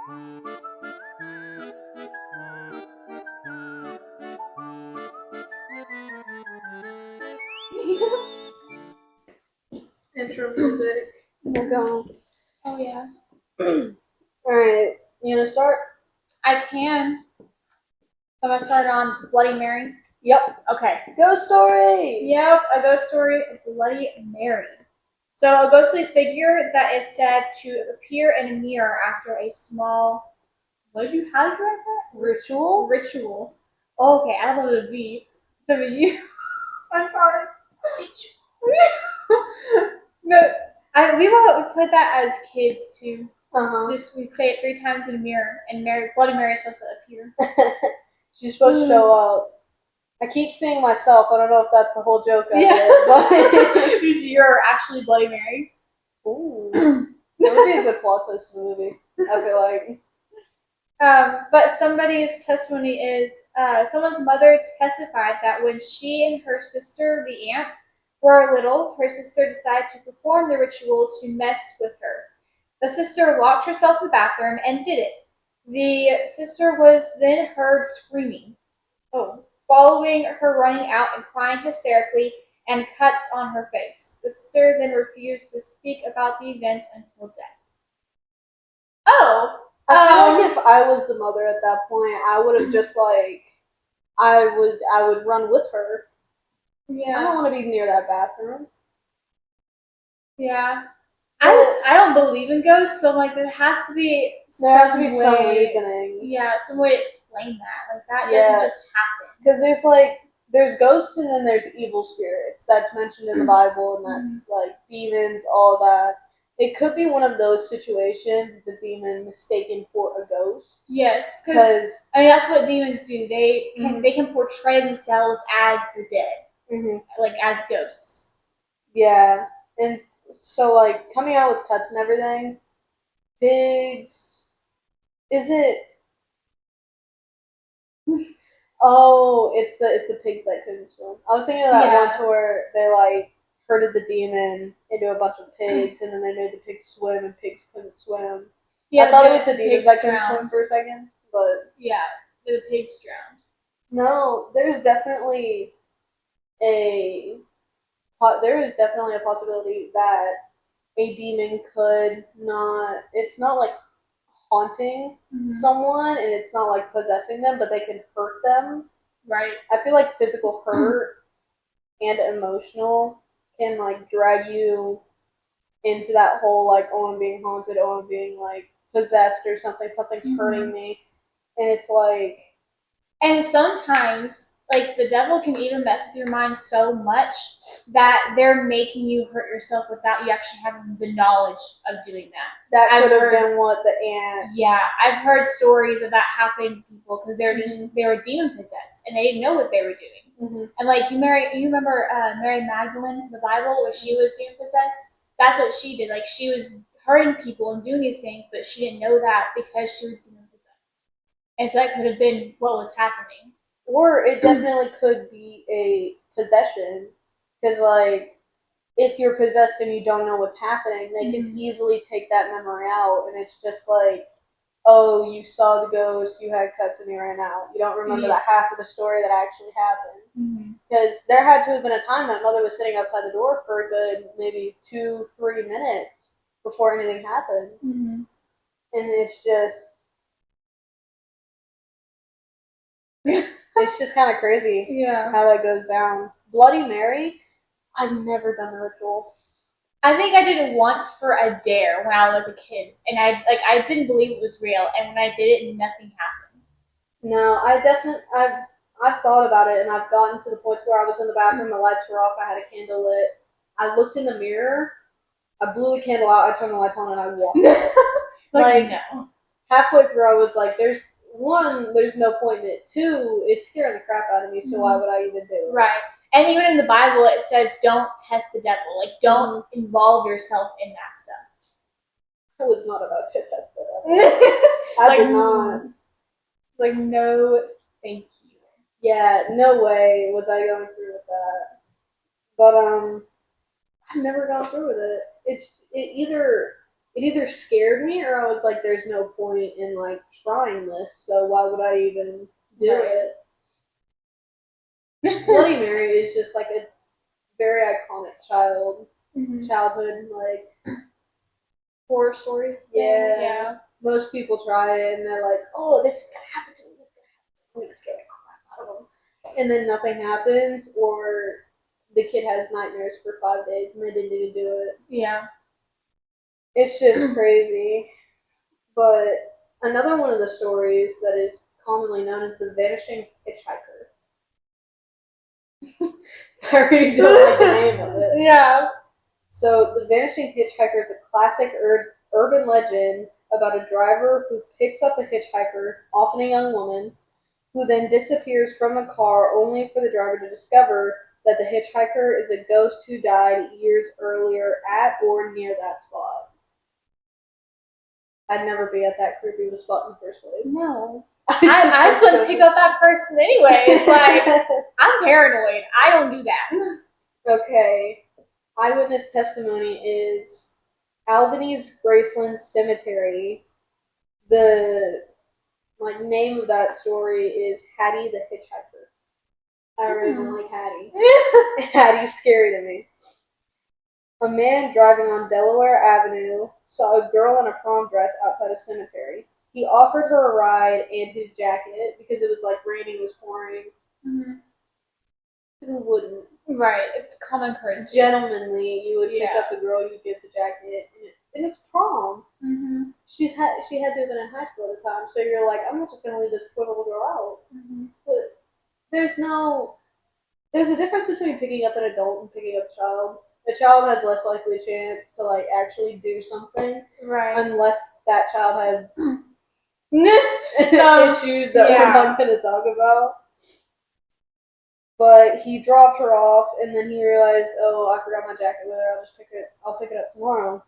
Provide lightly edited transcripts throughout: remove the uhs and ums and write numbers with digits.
Intro music. We're going. Oh yeah. Alright, you gonna start? I can. So I'm gonna start on Bloody Mary. Yep. Okay. Ghost story! Yep, a ghost story of Bloody Mary. So a ghostly figure that is said to appear in a mirror after a small how did you write that? Ritual? Ritual. Oh, okay, I don't know the V. So you I'm sorry. No, we played that as kids too. We say it 3 times in a mirror, and Bloody Mary is supposed to appear. She's supposed to show up. I keep seeing myself. I don't know if that's the whole joke of Yeah. it, Because you're actually Bloody Mary. but ooh, that would be a good plot twist in the movie. I feel like. But somebody's testimony is someone's mother testified that when she and her sister, the aunt, were little, her sister decided to perform the ritual to mess with her. The sister locked herself in the bathroom and did it. The sister was then heard screaming, following her running out and crying hysterically and cuts on her face. The sister then refused to speak about the event until death. Oh, I feel like if I was the mother at that point, I would have just like, I would run with her. yeah. I don't want to be near that bathroom. Yeah. I don't believe in ghosts, so like there has to be some reasoning. Yeah, some way to explain that. Like that doesn't just happen. Because there's ghosts and then there's evil spirits that's mentioned in the Bible, and that's like demons, all that. It could be one of those situations. It's a demon mistaken for a ghost. Yes, because I mean that's what demons do. They can portray themselves as the dead, like as ghosts. Yeah, and so like coming out with pets and everything, pigs. Is it? Oh, it's the pigs that couldn't swim. I was thinking of that one where they like herded the demon into a bunch of pigs, and then they made the pigs swim, and pigs couldn't swim. Yeah, I thought it was the demons that couldn't swim for a second, but yeah, the pigs drowned. No, there's definitely a possibility that a demon could not. It's not like haunting someone, and it's not like possessing them, but they can hurt them. Right. I feel like physical hurt and emotional can like drag you into that whole like, oh, I'm being haunted, oh, I'm being like possessed or something. Something's hurting me, and it's like. And sometimes, like, the devil can even mess with your mind so much that they're making you hurt yourself without you actually having the knowledge of doing that. That could have been what the aunt. Yeah, I've heard stories of that happening to people because they were demon possessed and they didn't know what they were doing. And like you remember Mary Magdalene in the Bible where she was demon possessed? That's what she did. Like she was hurting people and doing these things, but she didn't know that because she was demon possessed. And so that could have been what was happening. Or it definitely could be a possession. Because, like, if you're possessed and you don't know what's happening, they can easily take that memory out. And it's just like, oh, you saw the ghost, you had cuts in you right now. You don't remember that half of the story that actually happened. Because there had to have been a time that mother was sitting outside the door for a good maybe 2-3 minutes before anything happened. And it's just. It's just kind of crazy how that goes down. Bloody Mary, I've never done the ritual. I think I did it once for a dare when I was a kid, and I didn't believe it was real, and when I did it, nothing happened. No, I've thought about it, and I've gotten to the point where I was in the bathroom, the lights were off, I had a candle lit. I looked in the mirror, I blew the candle out, I turned the lights on, and I walked out. No. Halfway through, I was like, there's no point in it. 2, it's scaring the crap out of me, so why would I even do it? Right. And even in the Bible, it says don't test the devil. Like, don't involve yourself in that stuff. I was not about to test the devil. I did not. Like, no, thank you. Yeah, no way was I going through with that. But, I've never gone through with it. it either scared me or I was like, there's no point in like trying this, so why would I even do Right. it? Bloody Mary is just like a very iconic Mhm. childhood, like, Horror story. yeah. Yeah. Most people try it and they're like, oh, this is gonna happen to me. This is gonna happen. I'm gonna scare the crap out of them. And then nothing happens, or the kid has nightmares for 5 days and they didn't even do it. Yeah. It's just crazy. But another one of the stories that is commonly known as the vanishing hitchhiker. I really don't like the name of it. Yeah. So, the vanishing hitchhiker is a classic urban legend about a driver who picks up a hitchhiker, often a young woman, who then disappears from the car only for the driver to discover that the hitchhiker is a ghost who died years earlier at or near that spot. I'd never be at that creepy of a spot in the first place. No. I just wouldn't pick up that person anyways. Like, I'm paranoid. I don't do that. Okay. Eyewitness testimony is Albany's Graceland Cemetery. The name of that story is Hattie the Hitchhiker. I don't even like Hattie. Hattie's scary to me. A man driving on Delaware Avenue saw a girl in a prom dress outside a cemetery. He offered her a ride and his jacket because it was like raining, it was pouring. Mhm. Who wouldn't? Right. It's common courtesy. Gentlemanly, you would pick Yeah. up the girl, you give the jacket, and it's prom. Mm-hmm. She had to have been in high school at the time, so you're like, I'm not just gonna leave this poor little girl out. Mm-hmm. But there's a difference between picking up an adult and picking up a child. A child has less likely chance to like actually do something, Right. unless that child had Some issues that yeah. we're not gonna talk about. But he dropped her off, and then he realized, oh, I forgot my jacket with her. I'll pick it up tomorrow.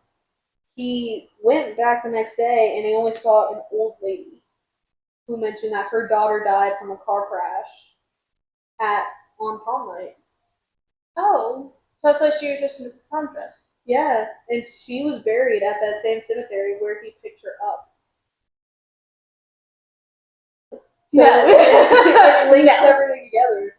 He went back the next day, and he only saw an old lady who mentioned that her daughter died from a car crash on prom night. Oh. So that's why she was just in a prom dress. Yeah, and she was buried at that same cemetery where he picked her up. So No. it links No. everything together.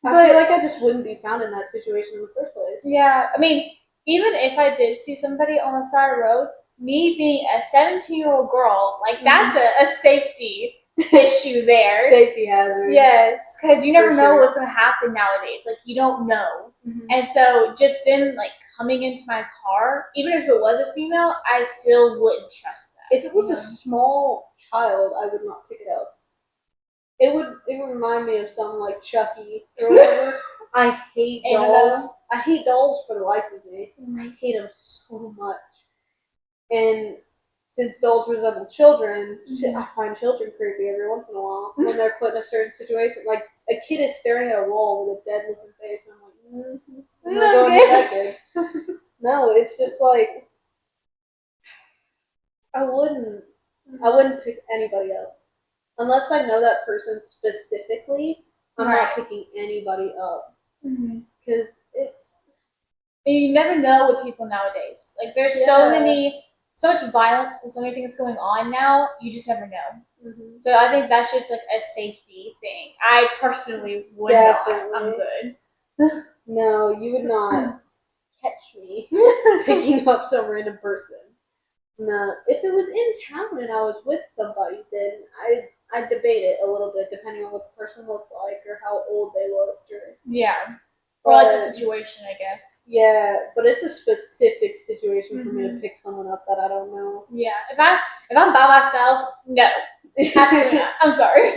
I feel like I just wouldn't be found in that situation in the first place. Yeah. I mean, even if I did see somebody on the side of the road, me being a 17-year-old girl, like, that's a safety issue there. Safety hazard. Yes, because you never For know sure. what's going to happen nowadays. Like, you don't know. Mm-hmm. And so just them, like, coming into my car, even if it was a female, I still wouldn't trust that. If it was a small child, I would not pick it up. It would remind me of something like Chucky or whatever. I hate dolls. I hate dolls for the life of me. I hate them so much. And since dolls resemble children, I find children creepy every once in a while when they're put in a certain situation. Like, a kid is staring at a wall with a dead-looking face, and I'm like, I'm not going near that kid. No, it's just like, I wouldn't pick anybody up. Unless I know that person specifically, I'm not picking anybody up. Because you never know with people nowadays. Like, there's so much violence and so many things going on now, you just never know. Mm-hmm. So I think that's just like a safety thing. I personally would not. I'm good. No, you would not catch me picking up some random person. No, if it was in town and I was with somebody, then I'd debate it a little bit, depending on what the person looked like or how old they looked. Yeah. Or like the situation, I guess. Yeah, but it's a specific situation for me to pick someone up that I don't know. Yeah. If I'm by myself, no. Absolutely not. I'm sorry.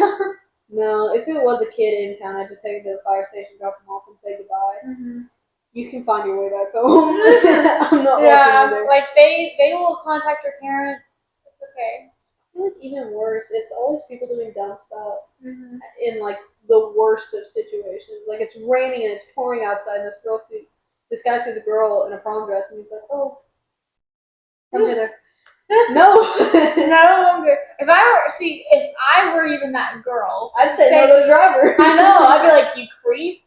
No, if it was a kid in town, I'd just take him to the fire station, drop him off, and say goodbye. Mm-hmm. You can find your way back home. I'm not Yeah, like they will contact your parents. It's okay. I feel like even worse, it's always people doing dumb stuff in like the worst of situations. Like, it's raining and it's pouring outside, and this guy sees a girl in a prom dress, and he's like, "Oh, come hither." No, no longer. If I were even that girl, I'd say no to the driver. I know. I'd be like, "You creep."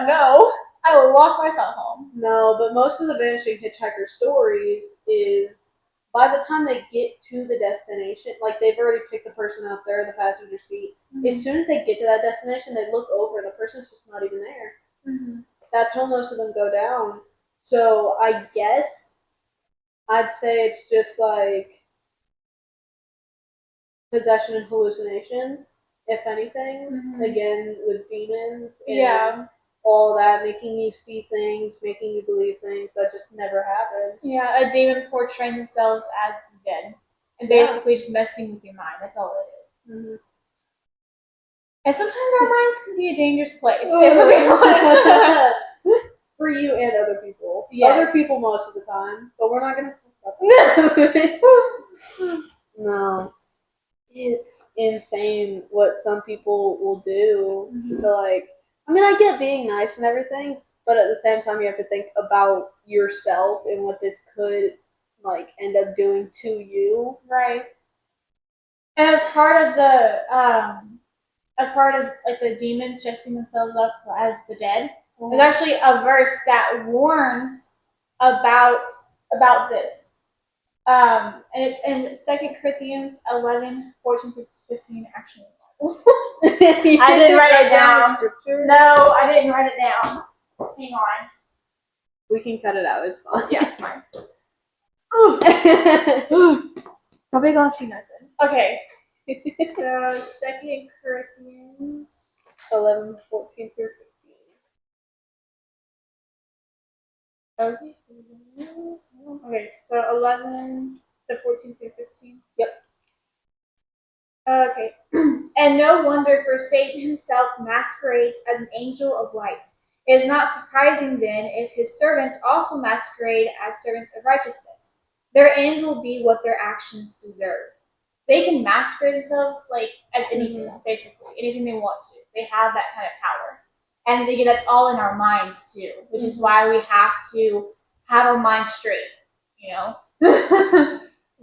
No. I will walk myself home. No, but most of the Vanishing Hitchhiker stories is by the time they get to the destination, like they've already picked the person up there in the passenger seat. As soon as they get to that destination, they look over and the person's just not even there. Mm-hmm. That's how most of them go down. So I guess I'd say it's just like possession and hallucination, if anything. Mhm. Again, with demons and Yeah. all that, making you see things, making you believe things that just never happened. Yeah, a demon portraying themselves as the dead. And Yeah. basically just messing with your mind. That's all it is. Mm-hmm. And sometimes our minds can be a dangerous place, if we're being honest. For you and other people. Yes. Other people most of the time, but we're not going to talk about that. No. It's insane what some people will do to, like, I mean, I get being nice and everything, but at the same time, you have to think about yourself and what this could, like, end up doing to you. Right. And as part of the like the demons dressing themselves up as the dead, there's actually a verse that warns about this. And it's in 2 Corinthians 11, 14, 15, actually. I didn't write it down. Scripture? No, I didn't write it down. Hang on. We can cut it out. It's fine. Yeah, it's fine. Probably gonna see nothing. Okay. So 2 Corinthians 11, 14 through 15. Okay, so 11 to 14 through 15. Yep. Okay. And no wonder, for Satan himself masquerades as an angel of light. It is not surprising then if his servants also masquerade as servants of righteousness. Their end will be what their actions deserve. They can masquerade themselves like as anything, basically anything they want to. They have that kind of power, and again, that's all in our minds too, which is why we have to have our minds straight. You know.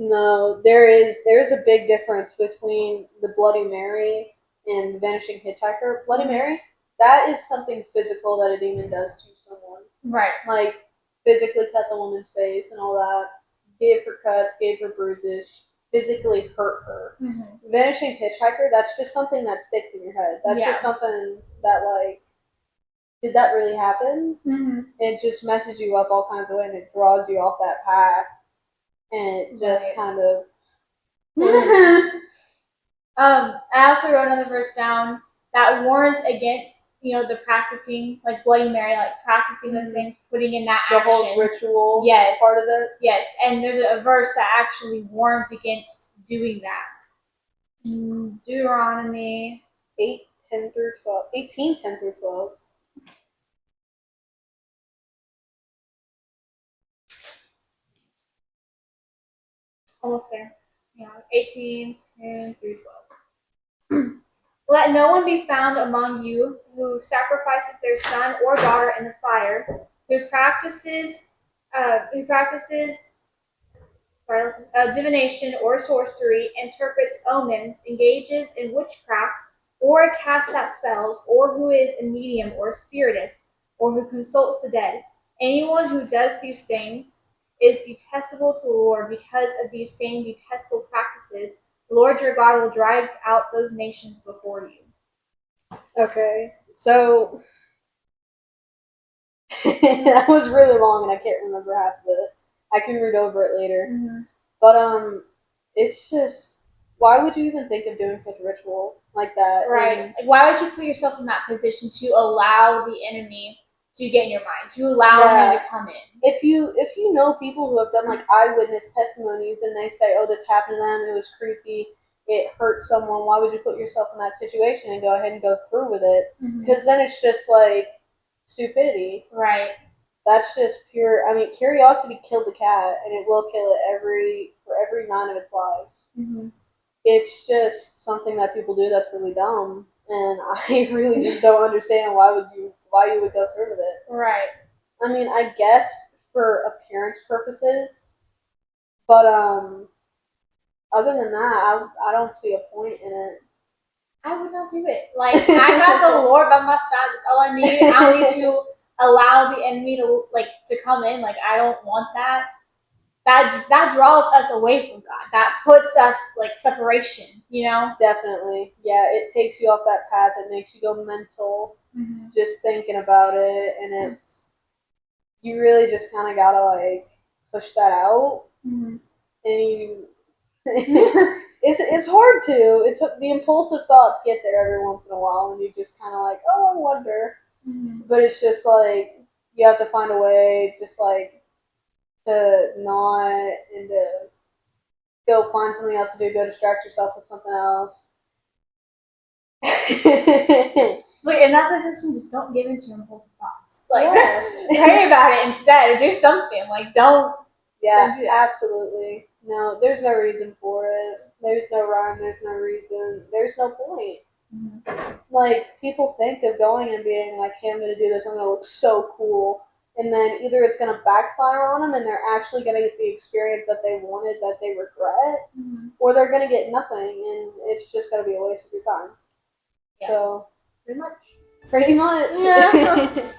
No, there's a big difference between the Bloody Mary and the Vanishing Hitchhiker. Bloody Mary, that is something physical that a demon does to someone. Right. Like physically cut the woman's face and all that, gave her cuts, gave her bruises, physically hurt her. Mm-hmm. Vanishing Hitchhiker, that's just something that sticks in your head. That's just something that, like, did that really happen? Mm-hmm. It just messes you up all kinds of ways and it draws you off that path. And it just kind of. I also wrote another verse down that warns against, the practicing, like Bloody Mary, like practicing those things, putting in that the action. whole ritual Yes. part of it. Yes, and there's a verse that actually warns against doing that. Deuteronomy 8:10 through 12. 18:10 through 12. Almost there. Yeah, 18:10 through 12. Let no one be found among you who sacrifices their son or daughter in the fire, who practices divination or sorcery, interprets omens, engages in witchcraft, or casts out spells, or who is a medium or spiritist, or who consults the dead. Anyone who does these things is detestable to the Lord. Because of these same detestable practices, the Lord your God will drive out those nations before you. Okay, so that was really long and I can't remember half of it. I can read over it later. Mm-hmm. But it's just, why would you even think of doing such a ritual like that? Right. Like, why would you put yourself in that position to allow the enemy to get in your mind, to allow him to come in? If you know people who have done like eyewitness testimonies and they say, oh, this happened to them, it was creepy, it hurt someone, why would you put yourself in that situation and go ahead and go through with it? Because then it's just like stupidity. Right. That's just pure. I mean, curiosity killed the cat, and it will kill it for every 9 of its lives. Mm-hmm. It's just something that people do that's really dumb, and I really just don't understand why you would go through with it. Right. I mean, I guess for appearance purposes, but other than that, I don't see a point in it. I would not do it. Like, I got the Lord by my side. That's all I need. I don't need to allow the enemy to come in. Like, I don't want that. That draws us away from God. That puts us separation. Definitely. Yeah, it takes you off that path. It makes you go mental Mm-hmm. just thinking about it, and you really just kind of gotta push that out, Mm-hmm. and you. It's hard to. It's the impulsive thoughts get there every once in a while, and you just kind of oh, I wonder. Mm-hmm. But it's just you have to find a way, just to not and to go find something else to do. Go distract yourself with something else. It's in that position, just don't give into your impulsive thoughts. Yeah. Pray about it instead, or do something. Don't. Yeah, Don't do that. absolutely. No, there's no reason for it. There's no rhyme. There's no reason. There's no point. Mm-hmm. People think of going and being hey, I'm going to do this. I'm going to look so cool. And then either it's going to backfire on them and they're actually going to get the experience that they wanted that they regret, Mm-hmm. or they're going to get nothing and it's just going to be a waste of your time. Yeah. So, Pretty much. pretty much. Yeah.